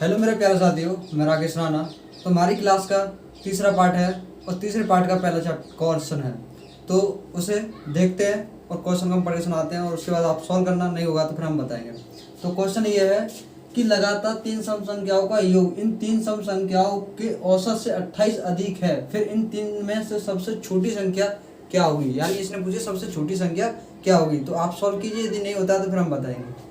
Hello मेरे प्यारे साथियों, मैं राकेश राणा। तो हमारी क्लास का तीसरा पार्ट है और तीसरे पार्ट का पहला क्वेश्चन है, तो उसे देखते हैं और क्वेश्चन को हम पढ़ के सुनाते हैं और उसके बाद आप सॉल्व करना, नहीं होगा तो फिर हम बताएंगे। तो क्वेश्चन ये है कि लगातार तीन सम संख्याओं का योग इन तीन सम संख्याओं के औसत से 28 अधिक है, फिर इन तीन में से सबसे छोटी संख्या क्या होगी। यानी इसने पूछे सबसे छोटी संख्या क्या होगी। तो आप सॉल्व कीजिए, यदि नहीं होता तो फिर हम बताएंगे।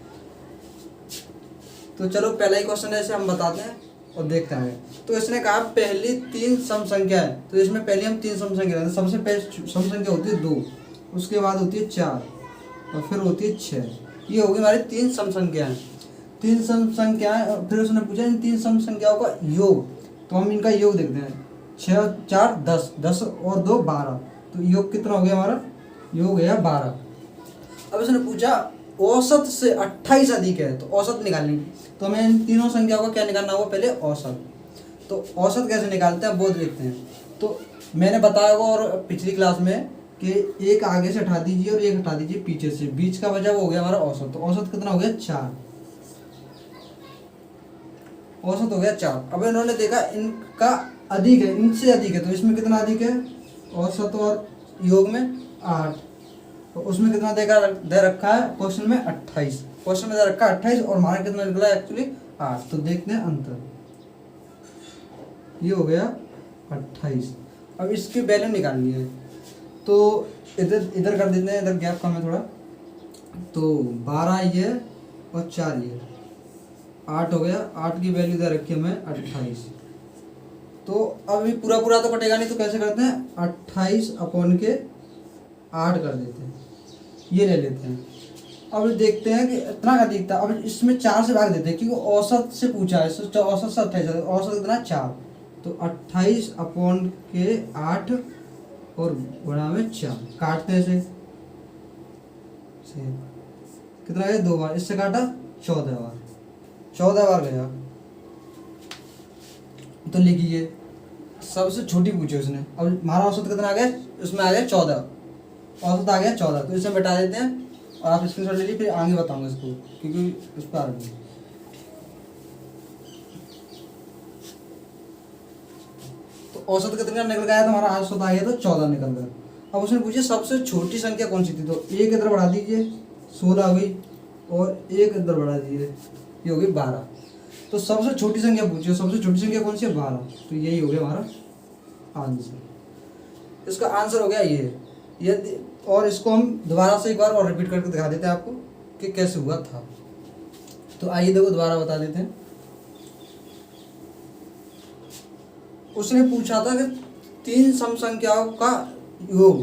तो चलो पहला ही क्वेश्चन ऐसे हम बताते हैं और देखते हैं। तो इसने कहा पहली तीन सम संख्या है, तो इसमें पहले हम तीन सम संख्या हैं। सबसे पहले सम संख्या होती है 2, उसके बाद होती है 4 और फिर होती है 6। ये होगी हमारी तीन सम संख्याएं। तीन सम संख्याएं और फिर उसने पूछा इन तीन सम संख्याओं का योग। तो हम इनका योग देखते हैं। 6 और 4 10, 10 और 2 12। तो योग कितना हो गया हमारा? योग गया 12। अब इसने पूछा औसत से 28 अधिक है, तो औसत निकालनी। तो हमें इन तीनों संख्याओं का क्या निकालना होगा? पहले औसत। तो औसत कैसे निकालते हैं वो देखते हैं। तो मैंने बताया होगा और पिछली क्लास में कि एक आगे से हटा दीजिए और एक हटा दीजिए पीछे से, बीच का बचा वो हो गया हमारा औसत। तो औसत कितना हो गया? 4। औसत हो गया 4। अब इन्होंने देखा इनका अधिक है, इनसे अधिक है, तो इसमें कितना अधिक है? औसत और योग में 8। तो उसमें कितना दे रखा है क्वेश्चन में? 28। क्वेश्चन में दे रखा है 28 और हमारा कितना निकला है एक्चुअली? 8। तो देखते हैं अंतर। ये हो गया 28। अब इसकी वैल्यू निकालनी है, तो इधर कर देते हैं, इधर गैप कम है थोड़ा। तो 12 ये और 4 ये 8 हो गया। 8 की वैल्यू दे रखी है हमें 28। तो अब ये पूरा पूरा तो कटेगा नहीं, तो कैसे करते हैं? 28 अपॉन के 8 कर देते हैं, ये ले लेते हैं। अब देखते हैं कि इतना अधिक था। अब इसमें 4 से भाग देते हैं क्योंकि औसत से पूछा है। औसत से 28, औसत कितना? 4। तो 28 अपॉन के 8 और बड़ा में 4 काटते हैं से कितना गया? 2 बार। इससे काटा 14 बार। 14 बार गया। तो लिखिए सबसे छोटी पूछी उसने। अब हमारा औसत कितना आ गया? उसमें आ गया 14। औसत आ गया 14। तो इसे मिटा देते हैं और आप स्क्रीनशॉट ले लीजिए, फिर आगे बताऊंगा इसको क्योंकि उस पर आ रही है। तो औसत कितना निकल गया? तो हमारा औसत आ गया तो 14 निकल गया। अब उसने पूछे सबसे छोटी संख्या कौन सी थी। तो एक इधर बढ़ा दीजिए, 16 हुई, और एक इधर बढ़ा दीजिए, ये होगी 12। तो सबसे छोटी संख्या पूछी, सबसे छोटी संख्या कौन सी है? 12। तो यही हो गया हमारा आंसर। इसका आंसर हो गया ये। और इसको हम दोबारा से एक बार और रिपीट करके दिखा देते हैं आपको कि कैसे हुआ था। तो आइए देखो दोबारा बता देते हैं। उसने पूछा था कि तीन सम संख्याओं का योग,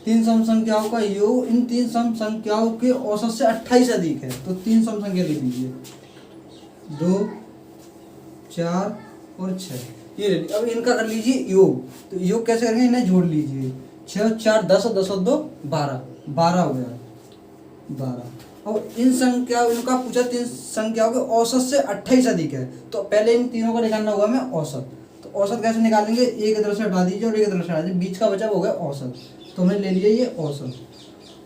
तीन सम संख्याओं का योग इन तीन सम संख्याओं के औसत से 28 अधिक है। तो तीन सम संख्या लिख लीजिए, 2 4 और 6, ये ले लीजिए। अब इनका कर लीजिए योग। तो योग कैसे करेंगे? इन्हें जोड़ लीजिए। 6 और 4 10 और 10 और 2 12, 12 हो गया 12। और इन संख्याओं, इनका पूछा तीन संख्याओं के औसत से 28 अधिक है। तो पहले इन तीनों का निकालना होगा हमें औसत। तो औसत कैसे निकालेंगे? एक इधर से हटा दीजिए और एक इधर से हटा दीजिए, बीच का बचा हो गया औसत। तो हमने ले लिया ये औसत।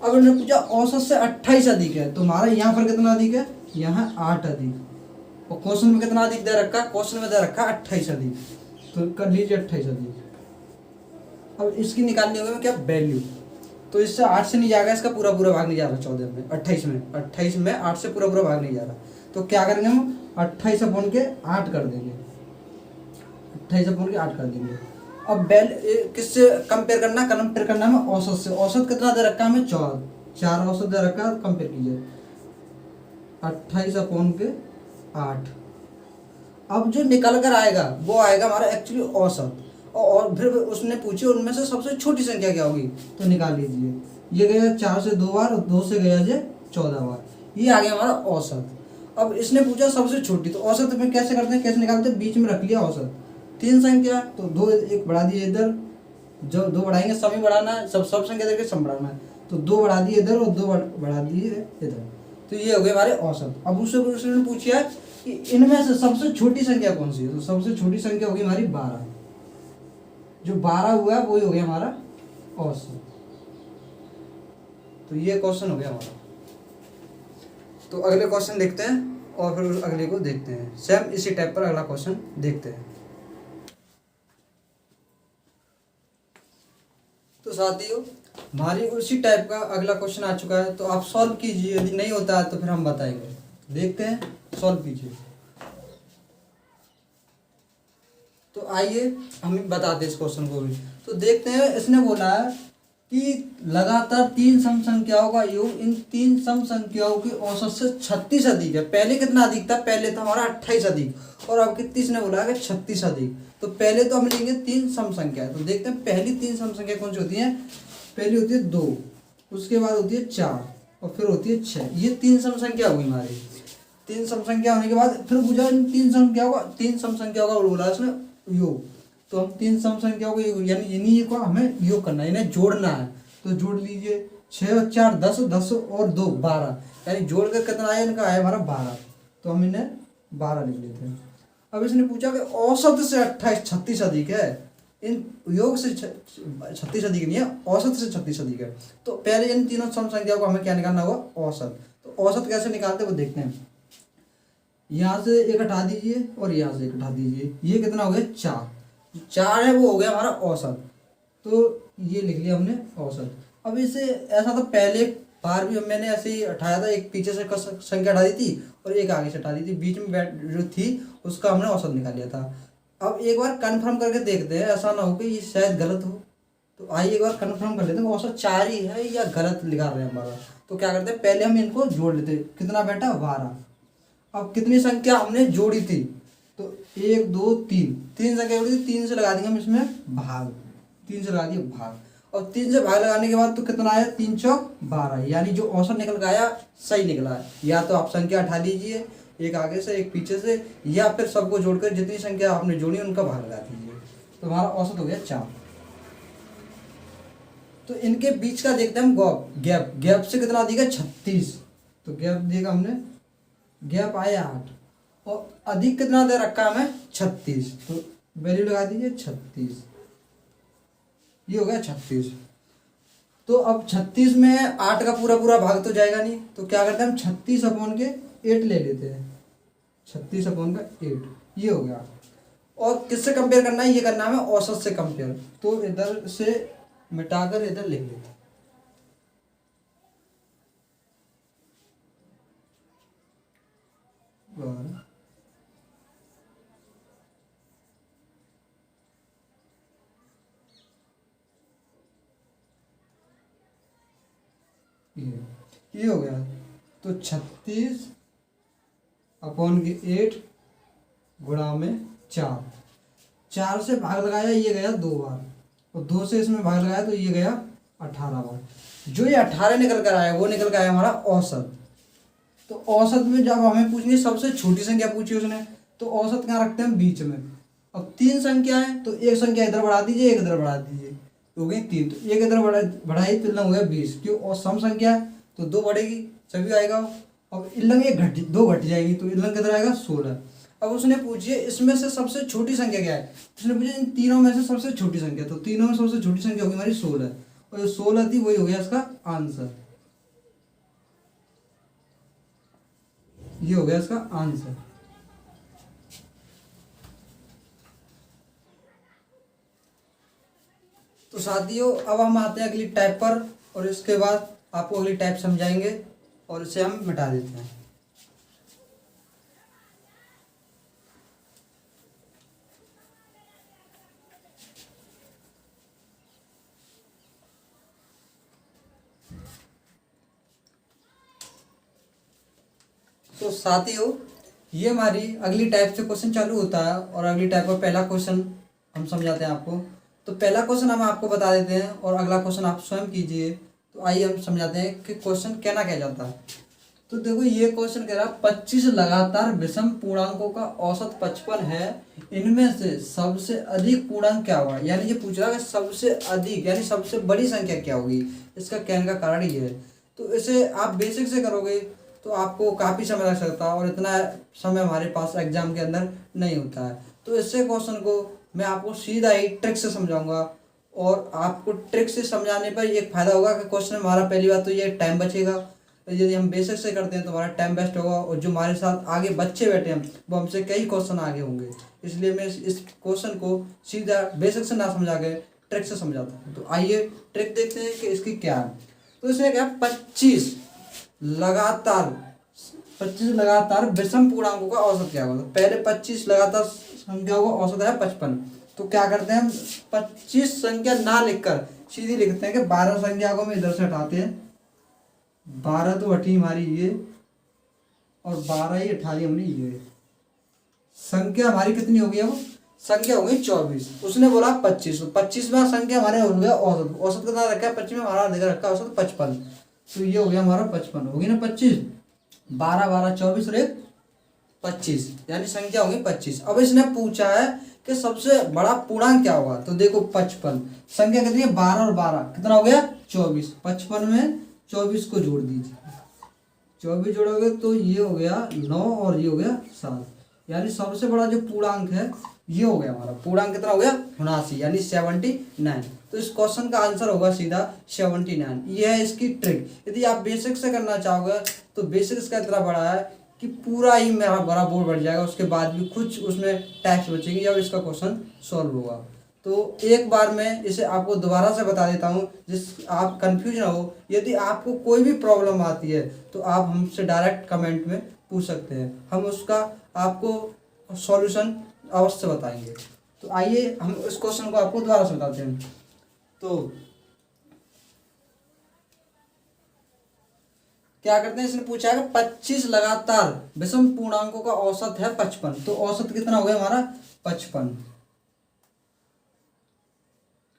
अब इन्होंने पूछा औसत से 28 अधिक है, तो हमारा यहाँ पर कितना अधिक है? यहाँ 8 अधिक। और क्वेश्चन में कितना अधिक दे रखा है? क्वेश्चन में दे रखा है 28 अधिक। तो कर लीजिए 28 अधिक। अब इसकी निकालनी होगी क्या? वैल्यू। तो इससे 8 से नहीं जाएगा, इसका पूरा पूरा भाग नहीं जा रहा 14 में, 28 में 8 से पूरा पूरा भाग नहीं जा रहा। तो क्या करेंगे हम? 28 अपॉन के 8 कर देंगे, 28 अपॉन के 8 कर देंगे। अब किससे कंपेयर करना? कंपेयर करना है औसत से। औसत कितना दे रखा है हमें? 4 औसत दे रखा है। कंपेयर कीजिए 28 अपॉन के 8। अब जो निकल कर आएगा वो आएगा हमारा एक्चुअली औसत। और फिर उसने पूछी उनमें से सबसे छोटी संख्या क्या होगी। तो निकाल लीजिए, ये गया 4 से 2 बार और 2 से गया 14 बार, ये आ गया हमारा औसत। अब इसने पूछा सबसे छोटी, तो औसत में कैसे करते हैं, कैसे निकालते हैं? बीच में रख लिया औसत। तीन संख्या तो 2 एक बढ़ा दिए इधर, जो 2 बढ़ाएंगे सम ही बढ़ाना है, सब संख्या देकर सम बढ़ाना है। तो 2 बढ़ा दिए इधर और 2 बढ़ा दिए इधर। तो ये हो गए हमारे औसत। अब उसने पूछा कि इनमें से सबसे छोटी संख्या कौन सी है। तो सबसे छोटी संख्या होगी हमारी 12। जो 12 हुआ है वही हो गया हमारा औसत। तो ये क्वेश्चन हो गया हमारा। तो अगले क्वेश्चन देखते हैं और फिर उस अगले को देखते हैं। सेम इसी टाइप पर अगला क्वेश्चन देखते हैं। तो साथियों हमारी उसी टाइप का अगला क्वेश्चन आ चुका है, तो आप सॉल्व कीजिए, यदि नहीं होता है तो फिर हम बताएंगे। देखते हैं, सॉल्व कीजिए। तो आइए हम बताते हैं इस क्वेश्चन को भी। तो देखते हैं, इसने बोला है कि लगातार तीन सम संख्याओं का योग इन तीन सम संख्याओं की औसत से 36 अधिक है। पहले कितना अधिक था? पहले था हमारा 28 अधिक, और अब कितनी इसने बोला है कि 36 अधिक। तो पहले तो हम लेंगे तीन सम संख्या। तो देखते हैं पहली तीन सम संख्या कौन सी होती है। पहली होती है 2, उसके बाद होती है 4, और फिर होती है 6। ये तीन सम संख्या होगी हमारी। तीन सम संख्या होने के बाद फिर पूछा इन तीन सम संख्याओं का बोला इसने योग। तो हम तीन सम संख्याओं को यानी इन्हीं को हमें योग करना है, इन्हें जोड़ना है। तो जोड़ लीजिए, 6 और 4 10, 10 और 2 12, यानी जोड़ कर कितना आया? इनका आया हमारा 12। तो हम इन्हें 12 लिख लेते हैं। अब इसने पूछा कि औसत से 28 36 अधिक है। इन योग से 36 अधिक नहीं है, औसत से 36 अधिक है। तो पहले इन तीनों सम संख्याओं को हमें क्या निकालना होगा? औसत। तो औसत कैसे निकालते हैं वो देखते हैं। यहाँ से एक हटा दीजिए और यहाँ से एक हटा दीजिए, ये कितना हो गया? 4। 4 है वो हो गया हमारा औसत। तो ये लिख लिया हमने औसत। अब इसे ऐसा था पहले बार भी मैंने ऐसे ही हटाया था, एक पीछे से संख्या हटा दी थी और एक आगे से हटा दी थी, बीच में जो थी उसका हमने औसत निकाल लिया था। अब एक बार कंफर्म करके देखते हैं, ऐसा ना हो कि ये शायद गलत हो। तो आइए एक बार कंफर्म कर लेते हैं औसत 4 ही है या गलत लिखा रहे हैं हमारा। तो क्या करते हैं, पहले हम इनको जोड़ लेते हैं। कितना बेटा? 12। अब कितनी संख्या हमने जोड़ी थी? तो 1 2 3, 3 संख्या जोड़ी थी, 3 से लगा देंगे हम इसमें भाग। 3 से लगा दिए भाग, और 3 से भाग लगाने के बाद तो कितना आया? 3 चौक 12, यानी जो औसत निकल के आया सही निकला है। या तो आप संख्या हटा लीजिए, एक आगे से एक पीछे से, या फिर सबको जोड़कर जितनी संख्या आपने जोड़ी उनका भाग लगा दीजिए। तो हमारा औसत हो गया 4। तो इनके बीच का देखते हैं हम गैप। गैप से कितना अधिक है? 36। तो गैप देखा हमने, गैप आया 8, और अधिक कितना दे रखा है हमें? 36। तो वैल्यू लगा दीजिए 36, ये हो गया 36। तो अब 36 में 8 का पूरा पूरा भाग तो जाएगा नहीं, तो क्या करते हैं हम 36 अपॉन के 8 ले लेते हैं। 36 अपॉन का 8, ये हो गया। और किससे कंपेयर करना है? ये करना है हमें औसत से कंपेयर। तो इधर से मिटाकर इधर लिख लेते हैं। ये हो गया। तो 36 अपॉन के 8 गुणा में 4। 4 से भाग लगाया, ये गया 2 बार, और 2 से इसमें भाग लगाया तो ये गया 18 बार। जो ये 18 निकल कर आया वो निकल कर आया हमारा औसत। तो औसत में जब हमें पूछनी है सबसे छोटी संख्या पूछी उसने, तो औसत कहाँ रखते हैं? बीच में। अब 3 संख्या है तो एक संख्या इधर बढ़ा दीजिए, एक इधर बढ़ा दीजिए, तो हो गई 3। तो एक इधर बढ़ाई तो हो गया 20, क्यों? और सम संख्या है तो 2 बढ़ेगी, सभी आएगा। अब इलंग एक घट 2 घट जाएगी, तो इलंग किधर आएगा? 16। अब उसने पूछिए इसमें से सबसे छोटी संख्या क्या है? उसने पूछा इन तीनों में से सबसे छोटी संख्या। तो तीनों में सबसे छोटी संख्या होगी हमारी 16, और जो 16 थी वही हो गया इसका आंसर। ये हो गया इसका आंसर। तो साथियों अब हम आते हैं अगली टाइप पर, और इसके बाद आपको अगली टाइप समझाएंगे और इसे हम मिटा देते हैं। तो साथियों ये हमारी अगली टाइप से क्वेश्चन चालू होता है, और अगली टाइप का पहला क्वेश्चन हम समझाते हैं आपको। तो पहला क्वेश्चन हम आपको बता देते हैं और अगला क्वेश्चन आप स्वयं कीजिए। तो आइए हम समझाते हैं कि क्वेश्चन कहना क्या जाता है। तो देखो ये क्वेश्चन कह रहा है 25 लगातार विषम पूर्णांकों का औसत 55 है, इनमें से सबसे अधिक पूर्णांक क्या होगा? यानी ये पूछ रहा है सबसे अधिक यानी सबसे बड़ी संख्या क्या होगी। इसका कहने का कारण ये है। तो इसे आप बेसिक से करोगे तो आपको काफ़ी समय लग सकता है, और इतना समय हमारे पास एग्जाम के अंदर नहीं होता है। तो इससे क्वेश्चन को मैं आपको सीधा ही ट्रिक से समझाऊंगा, और आपको ट्रिक से समझाने पर एक फ़ायदा होगा कि क्वेश्चन में हमारा पहली बात तो ये टाइम बचेगा, यदि हम बेसिक से करते हैं तो हमारा टाइम वेस्ट होगा, और जो हमारे साथ आगे बच्चे बैठे हैं वो हमसे कई क्वेश्चन आगे होंगे। इसलिए मैं इस क्वेश्चन को सीधा बेसिक से ना समझा के ट्रिक से समझाता हूँ। तो आइए ट्रिक देखते हैं कि इसकी क्या है। तो इसमें क्या है, 25 लगातार विषम पूर्णांकों का औसत क्या होगा। तो पहले 25 लगातार संख्याओं का औसत है 55। तो क्या करते हैं हम 25 संख्या ना लिखकर सीधी लिखते हैं कि 12 संख्या को हम इधर से हटाते हैं, 12 तो हटी हमारी ये, और 12 ही हटाई हमने ये, संख्या हमारी कितनी हो गई। अब संख्या हो गई 24, उसने बोला 25, तो 25वां संख्या हमारे हो गया औसत। औसत कितना रखा है 25 में, हमारा देखा रखा है औसत 55। तो ये हो गया हमारा 55, होगी ना 25, 12 12 24 और एक 25, यानी संख्या होगी 25। अब इसने पूछा है कि सबसे बड़ा पूर्णांक क्या होगा। तो देखो 55 संख्या कितनी है, 12 और 12 कितना हो गया 24, 55 में 24 को जोड़ दीजिए, 24 जोड़ोगे तो ये हो गया 9 और ये हो गया 7, यानी सबसे बड़ा जो पूर्णांक है ये हो गया हमारा। पूर्णांक कितना हो गया 79, यानी 79। तो इस क्वेश्चन का आंसर होगा सीधा 79। ये है इसकी ट्रिक। यदि आप बेसिक से करना चाहोगे तो बेसिक इसका इतना बड़ा है कि पूरा ही मेरा बड़ा बोर्ड बढ़ जाएगा, उसके बाद भी कुछ उसमें टैक्स बचेगी जब इसका क्वेश्चन सॉल्व होगा। तो एक बार मैं इसे आपको दोबारा से बता देता हूँ जिस आप कंफ्यूज ना हो। यदि आपको कोई भी प्रॉब्लम आती है तो आप हमसे डायरेक्ट कमेंट में पूछ सकते हैं, हम उसका आपको सॉल्यूशन अवश्य बताएंगे। तो आइए हम इस क्वेश्चन को आपको दोबारा से बताते हैं। तो क्या करते हैं, इसने पूछा है 25 लगातार विषम पूर्णांकों का औसत है 55। तो औसत कितना हो गया हमारा 55,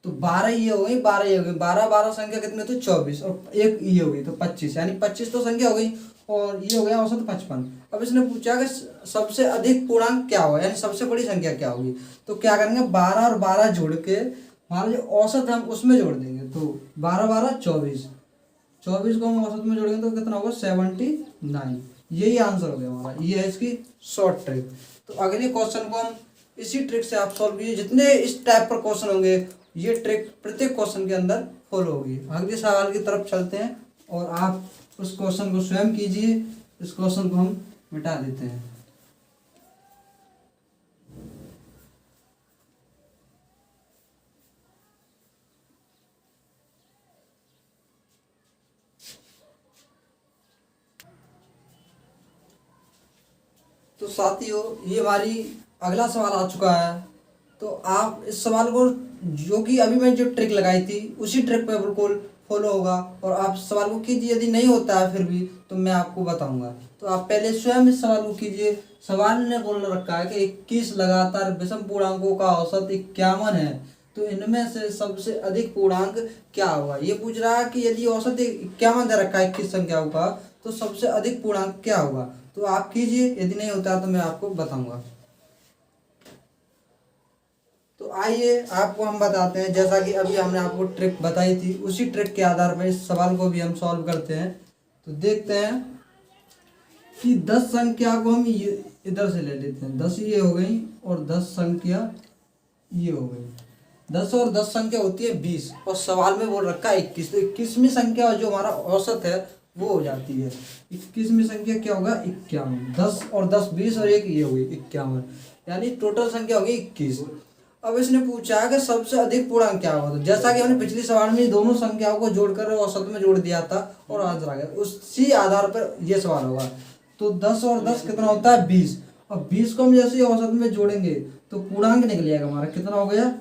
तो 12 ये हो गई, 12 ये हो गई, 12 12 संख्या कितनी, तो 24 और एक ये हो गई तो 25, यानी 25 तो संख्या हो गई और ये हो गया औसत 55। अब इसने पूछा कि सबसे अधिक पूर्णांक क्या होगा, यानी सबसे बड़ी संख्या क्या होगी। तो क्या करेंगे 12 और 12 जोड़ के हमारा जो औसत है हम उसमें जोड़ देंगे। तो 12 12 24, 24 को हम औसत में जोड़ेंगे तो कितना होगा 79। यही आंसर हो गया हमारा, ये है इसकी शॉर्ट ट्रिक। तो अगले क्वेश्चन को हम इसी ट्रिक से आप सॉल्व कीजिए। जितने इस टाइप पर क्वेश्चन होंगे ये ट्रिक प्रत्येक क्वेश्चन के अंदर फॉलो होगी। अगले सवाल की तरफ चलते हैं और आप उस क्वेश्चन को स्वयं कीजिए। इस क्वेश्चन को हम मिटा देते हैं। तो साथियों ये हमारी अगला सवाल आ चुका है। तो आप इस सवाल को जो कि अभी मैं जो ट्रिक लगाई थी उसी ट्रिक पे बिल्कुल फॉलो होगा और आप सवाल को कीजिए। यदि नहीं होता है फिर भी तो मैं आपको बताऊंगा। तो आप पहले स्वयं इस सवाल को कीजिए। सवाल ने बोल रखा है कि 21 लगातार विषम पूर्णांकों का औसत 51 है, तो इनमें से सबसे अधिक पूर्णांक क्या होगा। ये पूछ रहा है कि यदि औसत 51 दे रखा है 21 संख्याओं का, तो सबसे अधिक पूर्णांक क्या होगा। तो आप कीजिए, यदि नहीं होता तो मैं आपको बताऊंगा। तो आइए आपको हम बताते हैं। जैसा कि अभी हमने आपको ट्रिक बताई थी उसी ट्रिक के आधार पर इस सवाल को भी हम सॉल्व करते हैं। तो देखते हैं कि 10 संख्या को हम इधर से ले लेते हैं। 10 ये हो गई और 10 संख्या ये हो गई। 10 और 10 संख्या होती है 20 और सवाल में बोल रखा है 21। तो 21वीं संख्या जो हमारा औसत है वो हो जाती है 21वीं संख्या क्या होगा 51। 10 और 10 20 और एक ये हुई 51, यानी टोटल संख्या होगी 21। अब इसने पूछा कि सबसे अधिक पूर्णांक क्या होगा। तो जैसा कि हमने पिछली सवाल में दोनों संख्याओं को जोड़कर औसत में जोड़ दिया था और आंसर आ गया, उसी आधार पर यह सवाल होगा। तो 10 और 10 कितना होता है 20, और 20 को हम जैसे ही औसत में जोड़ेंगे तो पूर्णांक निकल जाएगा हमारा, कितना हो गया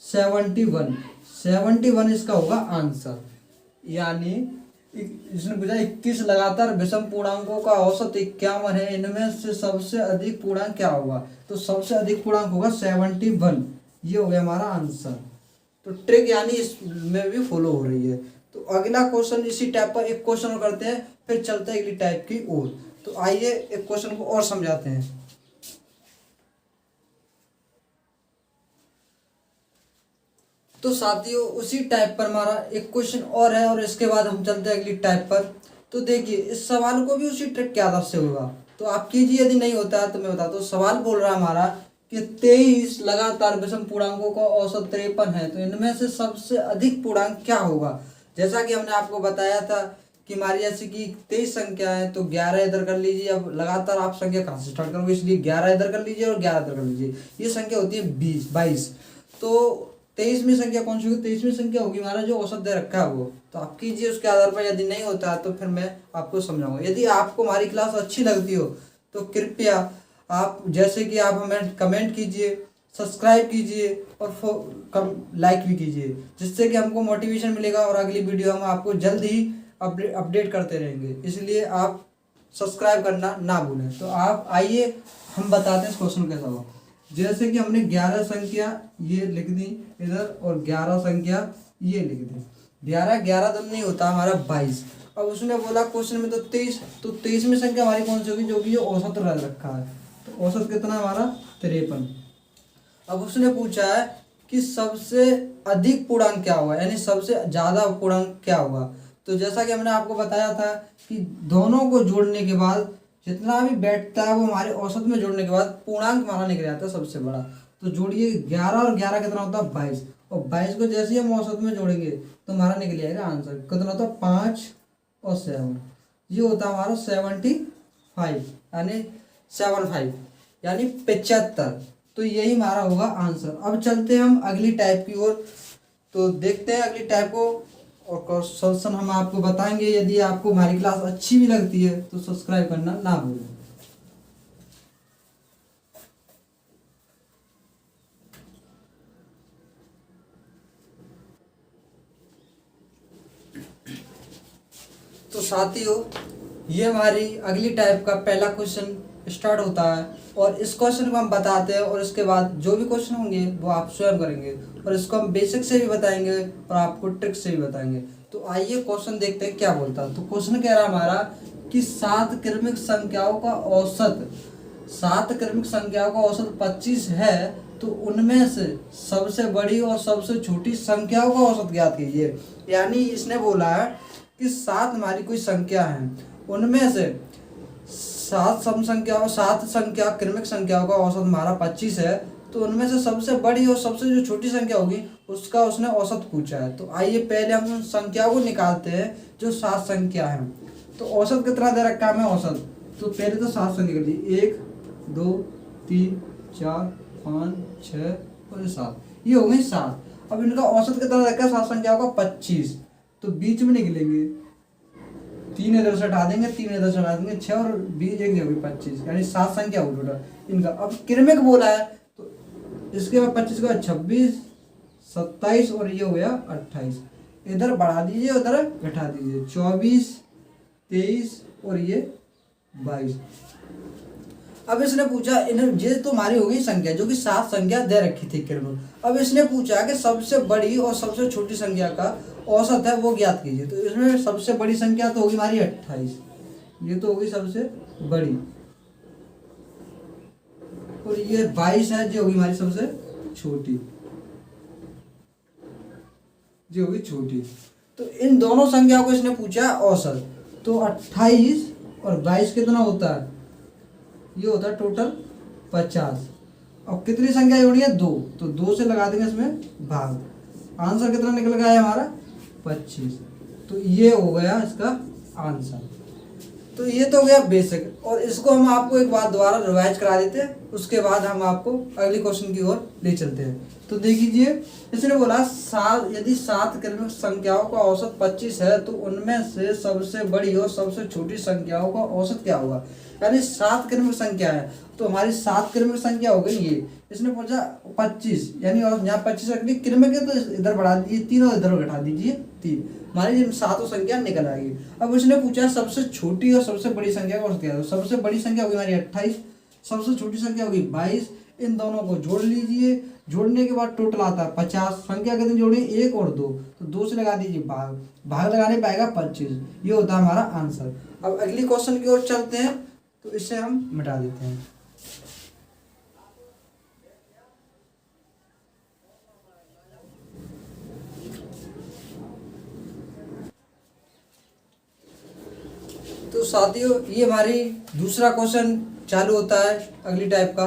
71। 71 इसका होगा आंसर। यानी इसने पूछा 21 लगातार विषम पूर्णांकों का औसत 51 है, इनमें से सबसे अधिक पूर्णांक क्या होगा। तो सबसे अधिक पूर्णांक होगा 71। ये हो गया हमारा आंसर। तो ट्रिक यानी इसमें भी फॉलो हो रही है। तो अगला क्वेश्चन इसी टाइप पर एक क्वेश्चन करते हैं, फिर चलते हैं अगली टाइप की ओर। तो आइए एक क्वेश्चन को और समझाते हैं। तो साथियों उसी टाइप पर हमारा एक क्वेश्चन और है और इसके बाद हम चलते हैं अगली टाइप पर। तो देखिए इस सवाल को भी उसी ट्रिक के आधार से होगा। तो आप कीजिए, यदि नहीं होता है तो मैं बताता हूँ। सवाल बोल रहा है हमारा कि 23 लगातार विषम पूर्णांकों का औसत 53 है, तो इनमें से सबसे अधिक पूर्णांक क्या होगा। जैसा कि हमने आपको बताया था कि हमारी जैसे कि 23 संख्या है तो 11 इधर कर लीजिए। अब लगातार आप संख्या कहाँ से स्टार्ट करोगे, इसलिए 11 इधर कर लीजिए और 11 इधर कर लीजिए। ये संख्या होती है 22। तो 23वीं संख्या कौन सी होगी, 23वीं संख्या होगी हमारा जो औसत दे रखा है वो। तो आप कीजिए उसके आधार पर, यदि नहीं होता है तो फिर मैं आपको समझाऊंगा। यदि आपको हमारी क्लास अच्छी लगती हो तो कृपया आप जैसे कि आप हमें कमेंट कीजिए, सब्सक्राइब कीजिए और लाइक भी कीजिए, जिससे कि हमको मोटिवेशन मिलेगा और अगली वीडियो हम आपको जल्द ही अपडेट करते रहेंगे। इसलिए आप सब्सक्राइब करना ना भूलें। तो आप आइए हम बताते हैं इस क्वेश्चन के सवाल। जैसे कि हमने 11 संख्या ये लिख दी इधर और 11 संख्या ये लिख दी। 11 11 तो नहीं होता हमारा 22। अब उसने बोला क्वेश्चन में तो 23, तो 23वीं संख्या हमारी कौन सी होगी, जो कि जो औसत रखा है। तो औसत कितना हमारा 53। अब उसने पूछा है कि सबसे अधिक पूर्णांक क्या होगा, यानी सबसे ज़्यादा पूर्णांक क्या होगा। तो जैसा कि हमने आपको बताया था कि दोनों को जोड़ने के बाद जितना भी बैठता है वो हमारे औसत में जोड़ने के बाद पूर्णांक हमारा निकल जाता है सबसे बड़ा। तो जोड़िए 11 और 11 कितना होता है 22, और 22 को जैसे ही हम औसत में जोड़ेंगे तो हमारा निकल जाएगा आंसर कितना होता है 5 और 7। ये होता है हमारा 75 यानी 75 यानी 75। तो यही हमारा होगा आंसर। अब चलते हैं हम अगली टाइप की ओर, तो देखते हैं अगली टाइप को और सॉल्यूशन हम आपको बताएंगे। यदि आपको हमारी क्लास अच्छी भी लगती है तो सब्सक्राइब करना ना भूलें। तो साथियों ये हमारी अगली टाइप का पहला क्वेश्चन स्टार्ट होता है और इस क्वेश्चन को हम बताते हैं और इसके बाद जो भी क्वेश्चन होंगे वो आप स्वयं करेंगे और इसको हम बेसिक से भी बताएंगे और आपको ट्रिक से भी बताएंगे। तो आइए क्वेश्चन देखते हैं क्या बोलता है। तो क्वेश्चन कह रहा है हमारा कि 7 क्रमिक संख्याओं का औसत 7 क्रमिक संख्याओं का औसत 25 है, तो उनमें से सबसे बड़ी और सबसे छोटी संख्याओं का औसत ज्ञात कीजिए। यानी इसने बोला है कि 7 हमारी कोई संख्या है, उनमें से 7 संख्या क्रमिक संख्याओं का औसत हमारा 25 है, तो उनमें से सबसे बड़ी और सबसे जो छोटी संख्या होगी उसका उसने औसत पूछा है। तो आइए पहले हम उन संख्याओं को निकालते हैं जो 7 संख्या हैं। तो औसत कितना दे रखा है हमें औसत, तो पहले तो 7 संख्या कर दी 1 2 3 4 5 6 और 7, ये हो गई 7। अब इनका औसत कितना रखा है 7 संख्याओं का 25, तो बीच में निकलेंगे 3 इधर से हटा देंगे 3 इधर से हटा देंगे 6 और 20 एक होगी 25, यानी 7 संख्या हो टोटल इनका। अब क्रमिक बोला है तो इसके बाद 25 का 26 27 और ये हो गया 28, इधर बढ़ा दीजिए उधर घटा दीजिए 24 23 और ये 22। अब इसने पूछा ये तो हमारी हो गई संख्या जो कि 7 संख्या दे रखी थी क्रमिक। अब इसने पूछा कि सबसे बड़ी और सबसे छोटी संख्या का औसत है वो ज्ञात कीजिए। तो इसमें सबसे बड़ी संख्या तो होगी हमारी 28, ये तो होगी सबसे बड़ी, और ये 22 है जो होगी हमारी सबसे छोटी, जो होगी छोटी। तो इन दोनों संख्याओं को इसने पूछा औसत। तो 28 और 22 कितना होता है, ये होता है टोटल 50। अब कितनी संख्या जोड़ी है 2, तो 2 से लगा देंगे इसमें भाग, आंसर कितना निकल गया है हमारा 25। तो ये हो गया इसका आंसर। तो ये तो हो गया बेसिक, और इसको हम आपको एक बार दोबारा रिवाइज करा देते हैं, उसके बाद हम आपको अगले क्वेश्चन की ओर ले चलते हैं। तो देखिए इसने बोला यदि 7 क्रमिक संख्याओं का औसत 25 है, तो उनमें से सबसे बड़ी और सबसे छोटी संख्याओं का औसत क्या होगा। यानी 7 क्रमिक संख्या है तो हमारी 7 क्रमिक संख्या हो गई ये। इसने पूछा 25, यानी और यहाँ 25 रख दी क्रमिक है तो इधर बढ़ा दीजिए 3 और इधर घटा दीजिए 3, हमारी 7 संख्या निकल आएगी। अब उसने पूछा सबसे छोटी और सबसे बड़ी संख्या का औसत क्या है। सबसे बड़ी संख्या होगी हमारी 28, सबसे छोटी संख्या होगी 22। इन दोनों को जोड़ लीजिए, जोड़ने के बाद टोटल आता है 50। संख्या कितनी जोड़ी 1 और 2, तो 2 से लगा दीजिए भाग, भाग लगाने पाएगा 25, ये होता है हमारा आंसर। अब अगली क्वेश्चन की ओर चलते हैं, तो इसे हम मिटा देते हैं। तो साथियों ये हमारी दूसरा क्वेश्चन चालू होता है अगली टाइप का।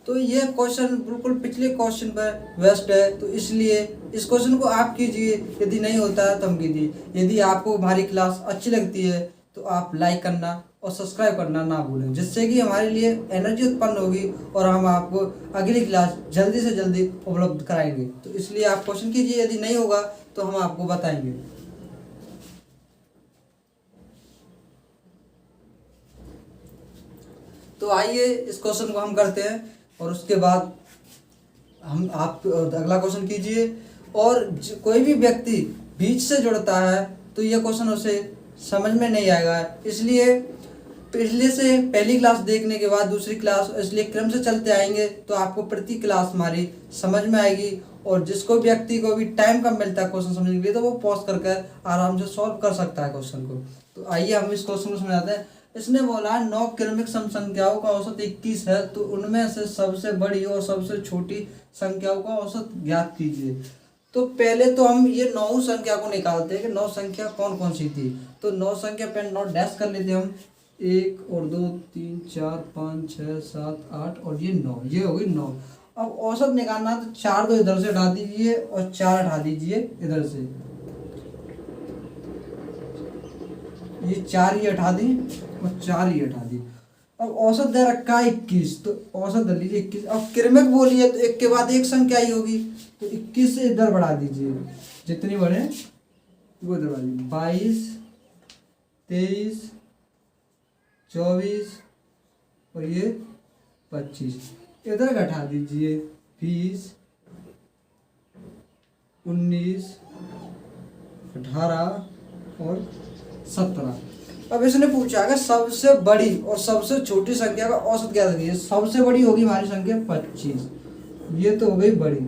तो ये क्वेश्चन बिल्कुल पिछले क्वेश्चन पर बेस्ड है, तो इसलिए इस क्वेश्चन को आप कीजिए। यदि नहीं होता है तो हम कीजिए। यदि आपको हमारी क्लास अच्छी लगती है तो आप लाइक करना और सब्सक्राइब करना ना भूलें, जिससे कि हमारे लिए एनर्जी उत्पन्न होगी और हम आपको अगली क्लास जल्दी से जल्दी उपलब्ध कराएंगे। तो इसलिए आप क्वेश्चन कीजिए, यदि नहीं होगा तो हम आपको बताएंगे। तो आइए इस क्वेश्चन को हम करते हैं और उसके बाद हम आप अगला क्वेश्चन कीजिए। और कोई भी व्यक्ति बीच से जुड़ता है तो यह क्वेश्चन उसे समझ में नहीं आएगा, इसलिए पिछले से पहली क्लास देखने के बाद दूसरी क्लास, इसलिए क्रम से चलते आएंगे तो आपको प्रति क्लास हमारी समझ में आएगी। और जिसको व्यक्ति को भी टाइम कम मिलता है क्वेश्चन समझने के लिए तो वो पॉज करके आराम से सॉल्व कर सकता है क्वेश्चन को। तो आइए हम इस क्वेश्चन को समझाते हैं। इसने बोला 9 क्रमिक सम संख्याओं का औसत 21 है, तो उनमें से सबसे बड़ी और सबसे छोटी संख्याओं का औसत ज्ञात कीजिए। तो पहले तो हम ये 9 संख्या को निकालते हैं कि 9 संख्या कौन कौन सी थी। तो 9 संख्या पे नोट डैश कर लेते हम, 1 और 2 3 4 5 6 7 8 और ये 9, ये हो गई 9। अब औसत निकालना तो 4 तो इधर से हटा दीजिए और 4 हटा दीजिए इधर से, ये 4 ही हटा दी और 4 ही हटा दी। अब औसत दे रखा है 21, तो औसत दे लीजिए 21। अब क्रमिक बोलिए तो एक के बाद एक संख्या ही होगी, तो 21 से इधर बढ़ा दीजिए, जितनी बढ़े वो इधर बढ़ा दीजिए। 22 23 24 और ये 25 इधर घटा दीजिए। 20 19 18 और 17। अब इसने पूछा कि सबसे बड़ी और सबसे छोटी संख्या का औसत क्या है। सबसे बड़ी होगी हमारी संख्या 25, ये तो हो गई बड़ी।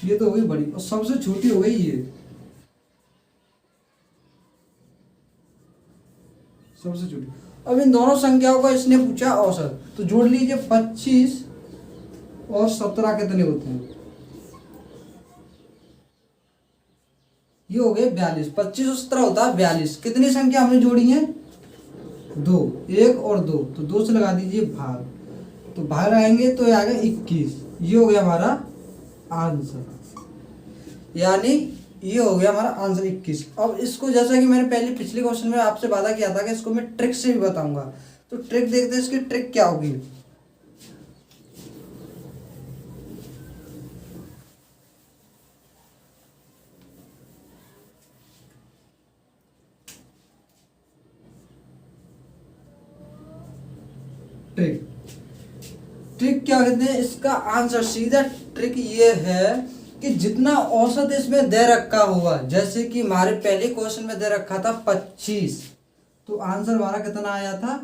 ये तो हो गई बड़ी और सबसे छोटी हो गई ये, सबसे छोटी। अब इन दोनों संख्याओं का इसने पूछा औसत, तो जोड़ लीजिए 25 और 17 कितने होते हैं। ये हो गए 42। 25 और 17 होता है 42। कितनी संख्या हमने जोड़ी है? 2, 1 और 2, तो 2 से लगा दीजिए भाग, तो भाग लगाएंगे तो ये आ गया 21। ये हो गया हमारा आंसर, यानी ये हो गया हमारा आंसर 21। अब इसको जैसा कि मैंने पहले पिछले क्वेश्चन में आपसे वादा किया था कि इसको मैं ट्रिक से भी बताऊंगा, तो ट्रिक देखते हैं इसकी ट्रिक क्या होगी। ट्रिक ट्रिक क्या कहते हैं, इसका आंसर सीधा ट्रिक ये है कि जितना औसत इसमें दे रखा होगा, जैसे कि हमारे पहले क्वेश्चन में दे रखा था 25, तो आंसर हमारा कितना आया था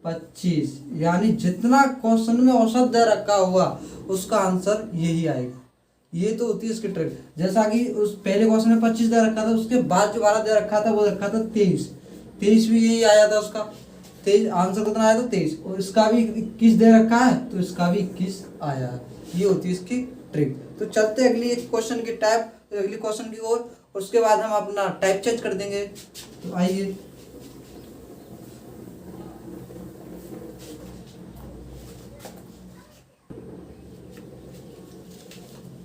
25, यानी जितना क्वेश्चन में औसत दे रखा होगा उसका आंसर यही आएगा। ये तो होती है इसकी ट्रिक। जैसा कि उस पहले क्वेश्चन में 25 दे रखा था, उसके बाद जो हमारा दे रखा था वो रखा था 23, 23 भी यही आया था उसका 23, आंसर कितना आया था 23, और इसका भी 21 दे रखा है तो इसका भी 21 आया है। ये होती है इसकी ट्रिक। तो चलते अगली एक क्वेश्चन की टाइप, अगली क्वेश्चन की ओर, उसके बाद हम अपना टाइप चेंज कर देंगे। तो आइए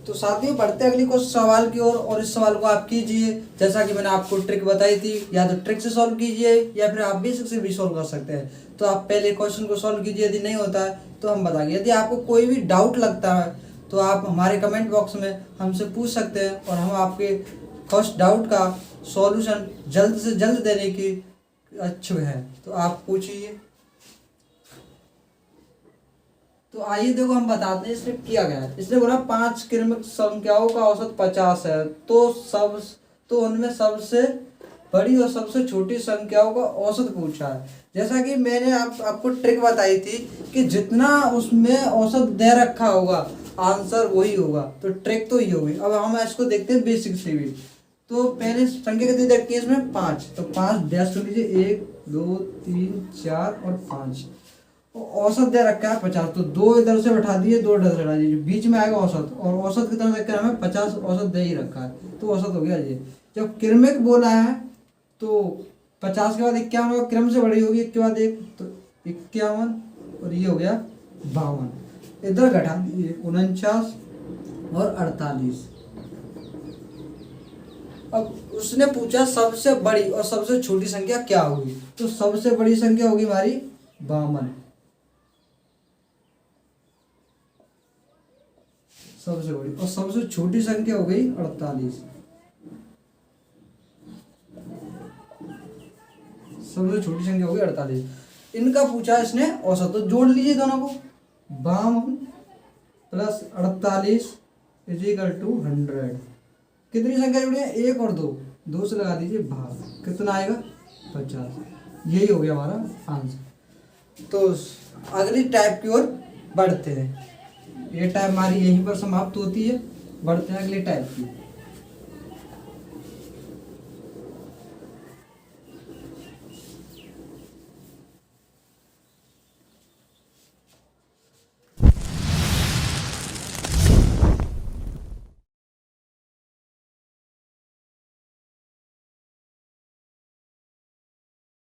तो साथियों बढ़ते अगली को सवाल की ओर, और इस सवाल को आप कीजिए जैसा कि मैंने आपको ट्रिक बताई थी, या तो ट्रिक से सॉल्व कीजिए या फिर आप बेसिक से भी सॉल्व कर सकते हैं। तो आप पहले क्वेश्चन को सॉल्व कीजिए, यदि नहीं होता है तो हम बताएंगे। यदि आपको कोई भी डाउट लगता है तो आप हमारे कमेंट बॉक्स में हमसे पूछ सकते हैं और हम आपके फर्स्ट डाउट का सॉल्यूशन जल्द से जल्द देने की इच्छुक है। तो आप पूछिए। तो आइए देखो हम बताते हैं इसने किया गया है। इसने बोला 5 क्रमिक संख्याओं का औसत 50 है, तो उनमें सबसे बड़ी और सबसे छोटी संख्याओं का औसत पूछा है। जैसा कि मैंने आपको ट्रिक बताई थी कि जितना उसमें औसत दे रखा होगा आंसर वही होगा, तो ट्रिक तो ये होगी। अब हम इसको देखते हैं बेसिक से भी। तो पहले संख्या कितनी दे रखी है इसमें 5, तो 5 डैश कर लीजिए, 1 2 3 4 और 5। औसत दे रखा है 50, तो 2 इधर से बैठा दिए, 2 इधर से हटा दीजिए, बीच में आएगा औसत, और औसत कितना देखकर हमें 50 औसत दे ही रखा है, तो औसत हो गया ये। जब क्रमिक बोला है तो 50 के बाद 51 होगा, क्रम से बड़ी होगी, 1 के बाद 1 तो 51 और ये हो गया 52। इधर घटा दीजिए 49 और 48। अब उसने पूछा सबसे बड़ी और सबसे छोटी संख्या क्या होगी, तो सबसे बड़ी संख्या होगी हमारी 52, सबसे बड़ी, और सबसे छोटी संख्या हो गई 48, सबसे छोटी संख्या होगी 48। इनका पूछा इसने औसत, तो जोड़ लीजिए दोनों को, 52 प्लस 48 इज इक्वल टू 100। कितनी संख्या जुड़ी है, 1 और 2, 2 से लगा दीजिए भाग, कितना आएगा 50। यही हो गया हमारा आंसर। तो अगली टाइप की ओर बढ़ते हैं, ये टाइप हमारी यहीं पर समाप्त होती है, बढ़ते हैं अगली टाइप की।